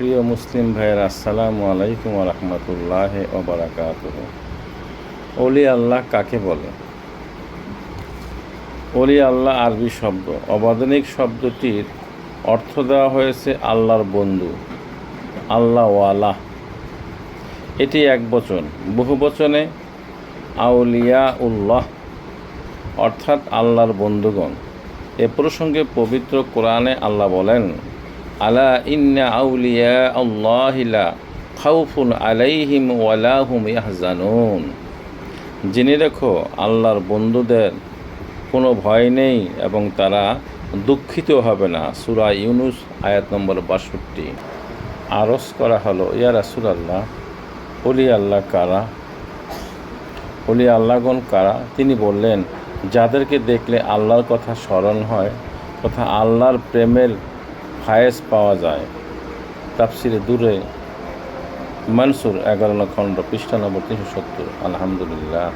প্রিয় মুসলিম ভাইয়েরা, আসসালামু আলাইকুম ওয়া রাহমাতুল্লাহি ওয়া বারাকাতুহু। ওলি আল্লাহ কাকে বলে? ওলি আল্লাহ আরবি শব্দ। অবাদনিক শব্দটির অর্থ দেওয়া হয়েছে আল্লাহর বন্ধু, আল্লাহওয়ালা। এটি একবচন। বহুবচনে আউলিয়া উল্লাহ, অর্থাৎ আল্লাহর বন্ধুগণ। এ প্রসঙ্গে পবিত্র কোরআনে আল্লাহ বলেন, আলা ইন্না আউলিয়া আল্লাহি লা খাউফুন আলাইহিম ওয়ালা হুম ইয়াহজানুন। জেনে রেখো, আল্লাহর বন্ধুদের কোনো ভয় নেই এবং তারা দুঃখিত হবে না। সূরা ইউনুস আয়াত নম্বর ৬২। আরজ করা হলো, ইয়া রাসূলুল্লাহ, ওলি আল্লাহ কারা? ওলি আল্লাহগণ কারা? তিনি বললেন, যাদেরকে দেখলে আল্লাহর কথা স্মরণ হয় তথা আল্লাহর প্রেমের ফায়েজ পাওয়া যায়। তাফসিরে দুরে মনসুর 11 খণ্ড, পৃষ্ঠা নম্বর 370। আলহামদুলিল্লাহ।